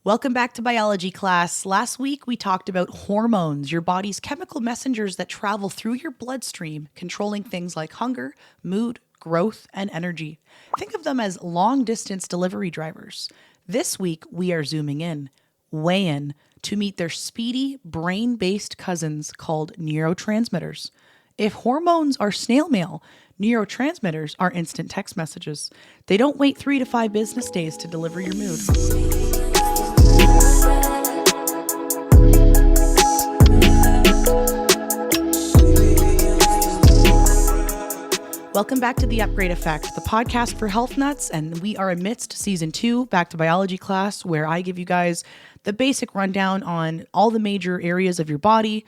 Welcome back to biology class. Last week we talked about hormones, your body's chemical messengers that travel through your bloodstream, controlling things like hunger, mood, growth, and energy. Think of them as long-distance delivery drivers. This week we are zooming in, way in, to meet their speedy, brain-based cousins called neurotransmitters. If hormones are snail mail, neurotransmitters are instant text messages. They don't wait 3 to 5 business days to deliver your mood. Welcome back to The Upgrade Effect, the podcast for health nuts, and we are amidst season 2, back to biology class, where I give you guys the basic rundown on all the major areas of your body.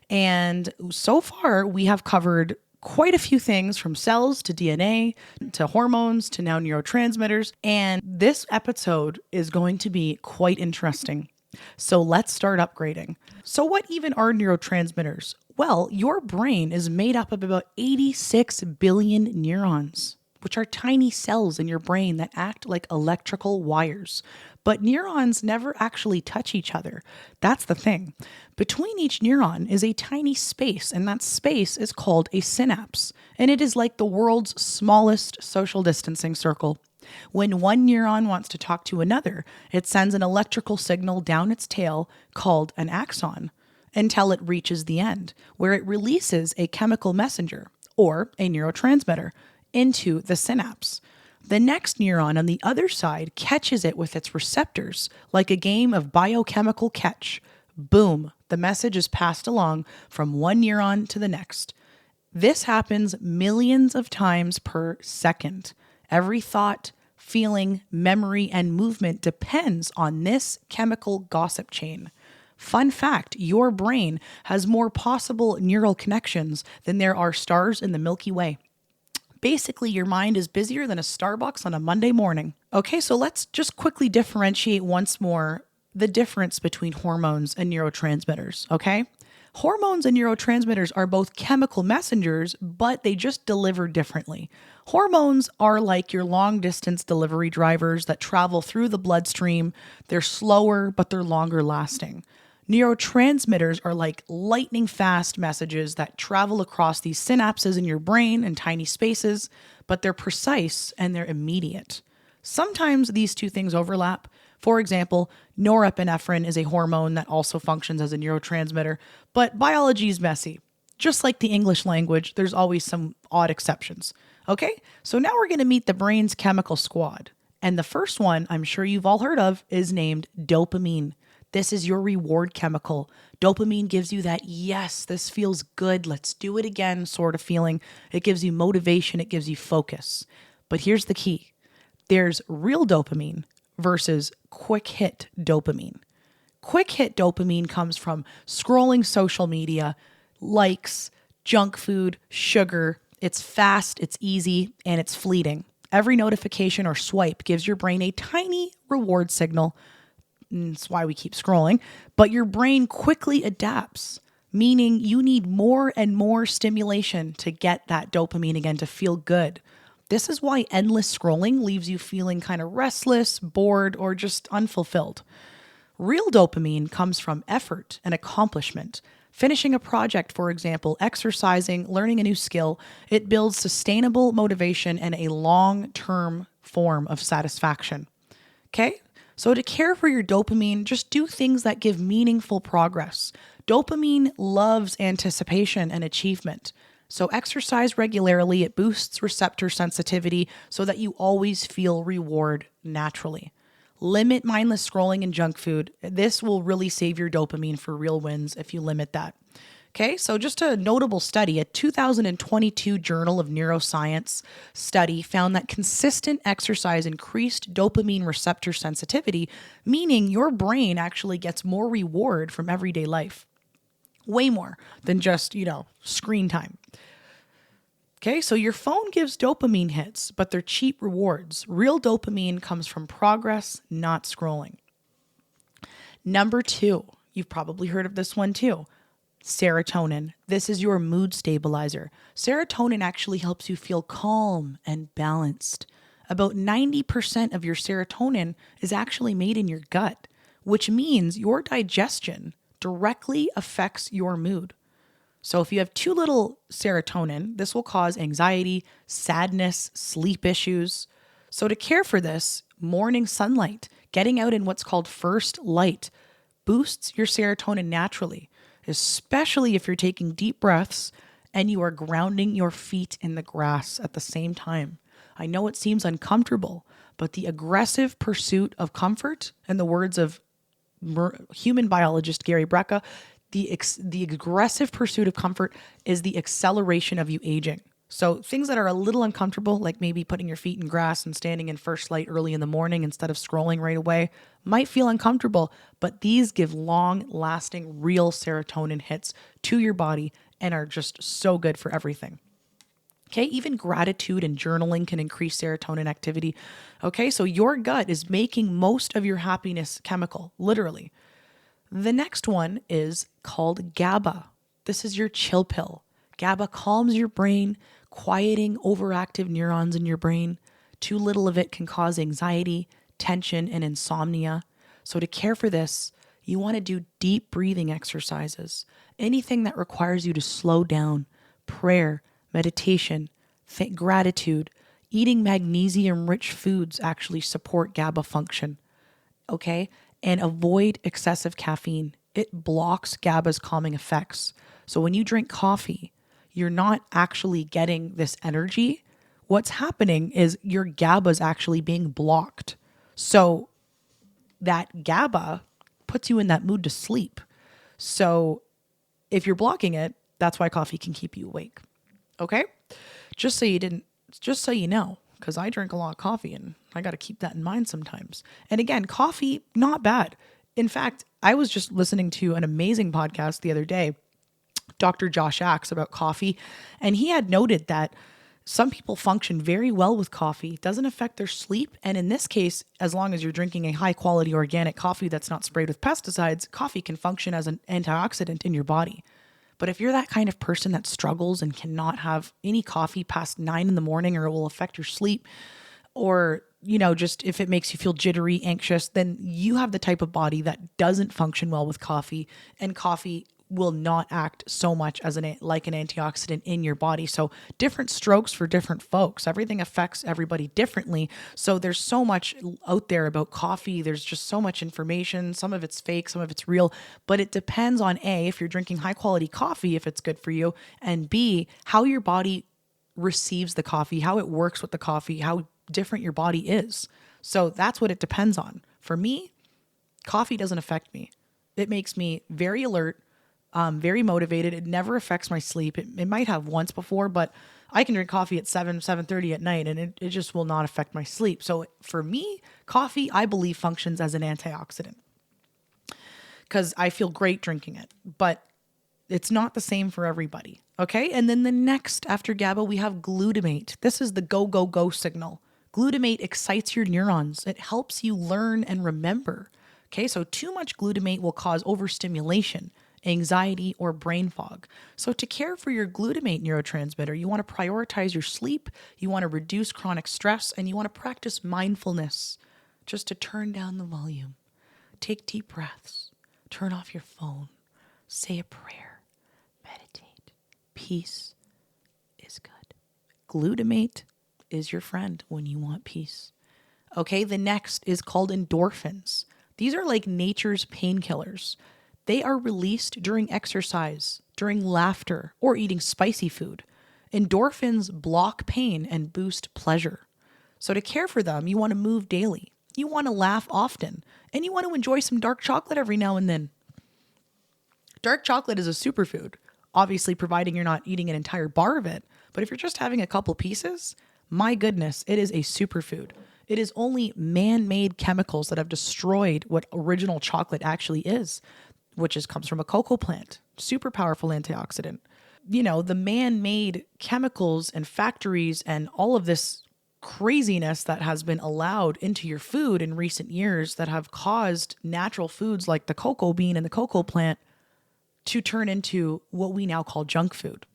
And so far, we have covered quite a few things, from cells to DNA to hormones to now neurotransmitters. And this episode is going to be quite interesting. So let's start upgrading. So what even are neurotransmitters? Well, your brain is made up of about 86 billion neurons, which are tiny cells in your brain that act like electrical wires. But neurons never actually touch each other. That's the thing. Between each neuron is a tiny space, and that space is called a synapse. And it is like the world's smallest social distancing circle. When one neuron wants to talk to another, it sends an electrical signal down its tail called an axon until it reaches the end, where it releases a chemical messenger, or a neurotransmitter, into the synapse. The next neuron on the other side catches it with its receptors, like a game of biochemical catch. Boom, the message is passed along from one neuron to the next. This happens millions of times per second. Every thought, feeling, memory, and movement depends on this chemical gossip chain. Fun fact, your brain has more possible neural connections than there are stars in the Milky Way. Basically, your mind is busier than a Starbucks on a Monday morning. Okay, so let's just quickly differentiate once more the difference between hormones and neurotransmitters, okay? Hormones and neurotransmitters are both chemical messengers, but they just deliver differently. Hormones are like your long-distance delivery drivers that travel through the bloodstream. They're slower, but they're longer lasting. Neurotransmitters are like lightning-fast messages that travel across these synapses in your brain in tiny spaces, but they're precise and they're immediate. Sometimes these two things overlap. For example, norepinephrine is a hormone that also functions as a neurotransmitter, but biology is messy. Just like the English language, there's always some odd exceptions. Okay, so now we're going to meet the brain's chemical squad. And the first one I'm sure you've all heard of is named dopamine. This is your reward chemical. Dopamine gives you that, yes, this feels good, let's do it again sort of feeling. It gives you motivation, it gives you focus. But here's the key. There's real dopamine versus quick hit dopamine. Quick hit dopamine comes from scrolling social media, likes, junk food, sugar. It's fast, it's easy, and it's fleeting. Every notification or swipe gives your brain a tiny reward signal. That's why we keep scrolling, but your brain quickly adapts, meaning you need more and more stimulation to get that dopamine again, to feel good. This is why endless scrolling leaves you feeling kind of restless, bored, or just unfulfilled. Real dopamine comes from effort and accomplishment. Finishing a project, for example, exercising, learning a new skill, it builds sustainable motivation and a long-term form of satisfaction. Okay? So to care for your dopamine, just do things that give meaningful progress. Dopamine loves anticipation and achievement. So exercise regularly. It boosts receptor sensitivity so that you always feel reward naturally. Limit mindless scrolling and junk food. This will really save your dopamine for real wins if you limit that. Okay, so just a notable study, a 2022 Journal of Neuroscience study found that consistent exercise increased dopamine receptor sensitivity, meaning your brain actually gets more reward from everyday life. Way more than just, screen time. Okay, so your phone gives dopamine hits, but they're cheap rewards. Real dopamine comes from progress, not scrolling. Number 2, you've probably heard of this one too. Serotonin. This is your mood stabilizer. Serotonin actually helps you feel calm and balanced. About 90% of your serotonin is actually made in your gut, which means your digestion directly affects your mood. So if you have too little serotonin, this will cause anxiety, sadness, sleep issues. So to care for this, morning sunlight, getting out in what's called first light, boosts your serotonin naturally, especially if you're taking deep breaths and you are grounding your feet in the grass at the same time. I know it seems uncomfortable, but the aggressive pursuit of comfort, in the words of human biologist Gary Brecka, the aggressive pursuit of comfort is the acceleration of you aging. So things that are a little uncomfortable, like maybe putting your feet in grass and standing in first light early in the morning instead of scrolling right away, might feel uncomfortable, but these give long-lasting, real serotonin hits to your body and are just so good for everything. Okay, even gratitude and journaling can increase serotonin activity. Okay, so your gut is making most of your happiness chemical, literally. The next one is called GABA. This is your chill pill. GABA calms your brain, quieting overactive neurons in your brain. Too little of it can cause anxiety, tension, and insomnia. So to care for this, you want to do deep breathing exercises. Anything that requires you to slow down, prayer, meditation, gratitude, eating magnesium-rich foods actually support GABA function. Okay? And avoid excessive caffeine. It blocks GABA's calming effects. So when you drink coffee, you're not actually getting this energy. What's happening is your GABA is actually being blocked. So that GABA puts you in that mood to sleep. So if you're blocking it, that's why coffee can keep you awake. Okay? Just so you know, because I drink a lot of coffee and I got to keep that in mind sometimes. And again, coffee, not bad. In fact, I was just listening to an amazing podcast the other day, Dr. Josh Axe, about coffee. And he had noted that some people function very well with coffee. It doesn't affect their sleep. And in this case, as long as you're drinking a high quality organic coffee that's not sprayed with pesticides, coffee can function as an antioxidant in your body. But if you're that kind of person that struggles and cannot have any coffee past 9 in the morning or it will affect your sleep, or, just if it makes you feel jittery, anxious, then you have the type of body that doesn't function well with coffee, and coffee will not act so much as like an antioxidant in your body. So different strokes for different folks. Everything affects everybody differently. So there's so much out there about coffee. There's just so much information. Some of it's fake, some of it's real, but it depends on A, if you're drinking high quality coffee, if it's good for you, and B, how your body receives the coffee, how it works with the coffee, how different your body is. So that's what it depends on. For me, coffee doesn't affect me. It makes me very alert, very motivated. It never affects my sleep. It might have once before, but I can drink coffee at 7:30 at night and it just will not affect my sleep. So for me, coffee, I believe, functions as an antioxidant because I feel great drinking it, but it's not the same for everybody. Okay. And then the next after GABA, we have glutamate. This is the go, go, go signal. Glutamate excites your neurons. It helps you learn and remember. Okay. So too much glutamate will cause overstimulation, anxiety, or brain fog. So to care for your glutamate neurotransmitter, you want to prioritize your sleep, you want to reduce chronic stress, and you want to practice mindfulness, just to turn down the volume. Take deep breaths, turn off your phone, say a prayer, meditate. Peace is good. Glutamate is your friend when you want peace. Okay, the next is called endorphins. These are like nature's painkillers. They are released during exercise, during laughter, or eating spicy food. Endorphins block pain and boost pleasure. So to care for them, you want to move daily. You want to laugh often, and you want to enjoy some dark chocolate every now and then. Dark chocolate is a superfood, obviously providing you're not eating an entire bar of it. But if you're just having a couple pieces, my goodness, it is a superfood. It is only man-made chemicals that have destroyed what original chocolate actually is, which comes from a cocoa plant. Super powerful antioxidant. The man-made chemicals and factories and all of this craziness that has been allowed into your food in recent years that have caused natural foods like the cocoa bean and the cocoa plant to turn into what we now call junk food.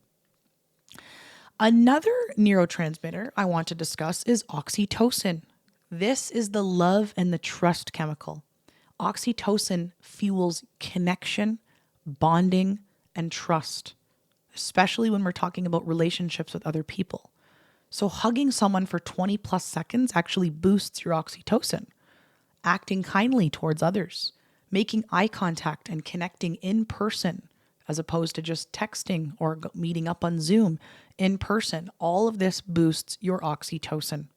Another neurotransmitter I want to discuss is oxytocin. This is the love and the trust chemical. Oxytocin fuels connection, bonding, and trust, especially when we're talking about relationships with other people. So hugging someone for 20 plus seconds actually boosts your oxytocin. Acting kindly towards others, making eye contact and connecting in person as opposed to just texting or meeting up on Zoom in person. All of this boosts your oxytocin.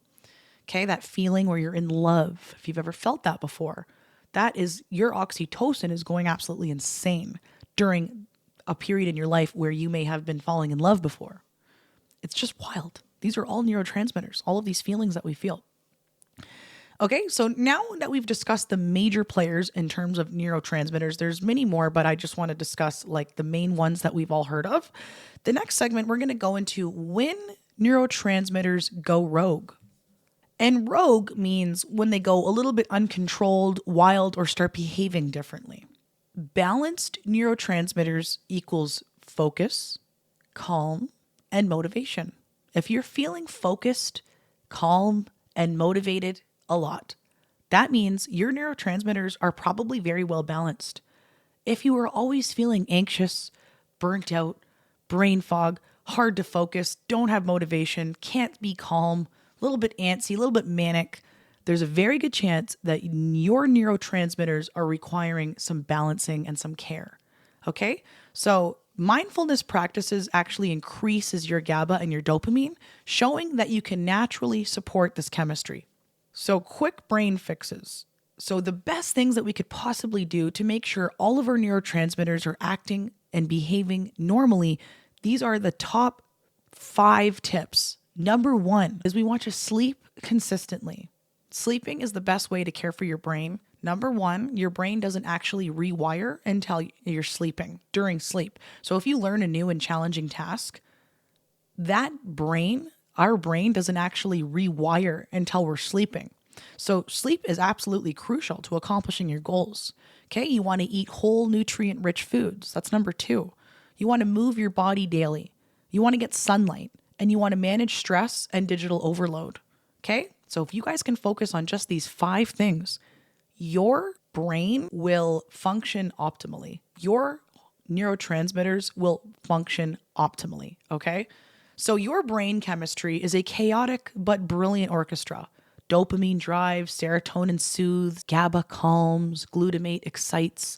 Okay, that feeling where you're in love, if you've ever felt that before, that is, your oxytocin is going absolutely insane during a period in your life where you may have been falling in love before. It's just wild. These are all neurotransmitters, all of these feelings that we feel. Okay, so now that we've discussed the major players in terms of neurotransmitters, there's many more, but I just want to discuss like the main ones that we've all heard of. The next segment, we're going to go into when neurotransmitters go rogue. And rogue means when they go a little bit uncontrolled, wild, or start behaving differently. Balanced neurotransmitters equals focus, calm, and motivation. If you're feeling focused, calm, and motivated a lot, that means your neurotransmitters are probably very well balanced. If you are always feeling anxious, burnt out, brain fog, hard to focus, don't have motivation, can't be calm, a little bit antsy, a little bit manic, there's a very good chance that your neurotransmitters are requiring some balancing and some care. Okay? So mindfulness practices actually increases your GABA and your dopamine, showing that you can naturally support this chemistry. So quick brain fixes. So the best things that we could possibly do to make sure all of our neurotransmitters are acting and behaving normally, these are the top 5 tips. Number 1 is we want to sleep consistently. Sleeping is the best way to care for your brain. Number 1, your brain doesn't actually rewire until you're sleeping, during sleep. So if you learn a new and challenging task, our brain doesn't actually rewire until we're sleeping. So sleep is absolutely crucial to accomplishing your goals. Okay, you want to eat whole nutrient-rich foods. That's number 2. You want to move your body daily. You want to get sunlight, and you want to manage stress and digital overload. Okay, so if you guys can focus on just these 5 things, your brain will function optimally. Your neurotransmitters will function optimally, okay? So your brain chemistry is a chaotic but brilliant orchestra. Dopamine drives, serotonin soothes, GABA calms, glutamate excites.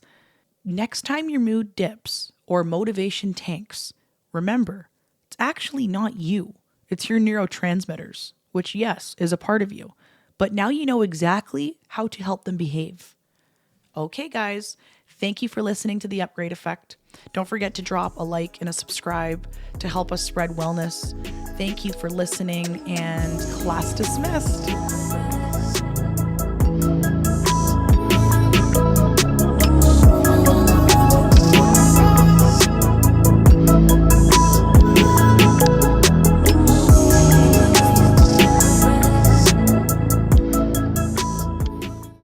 Next time your mood dips or motivation tanks, remember, it's actually not you. It's your neurotransmitters, which, yes, is a part of you. But now you know exactly how to help them behave. Okay, guys, thank you for listening to The Upgrade Effect. Don't forget to drop a like and a subscribe to help us spread wellness. Thank you for listening, and class dismissed.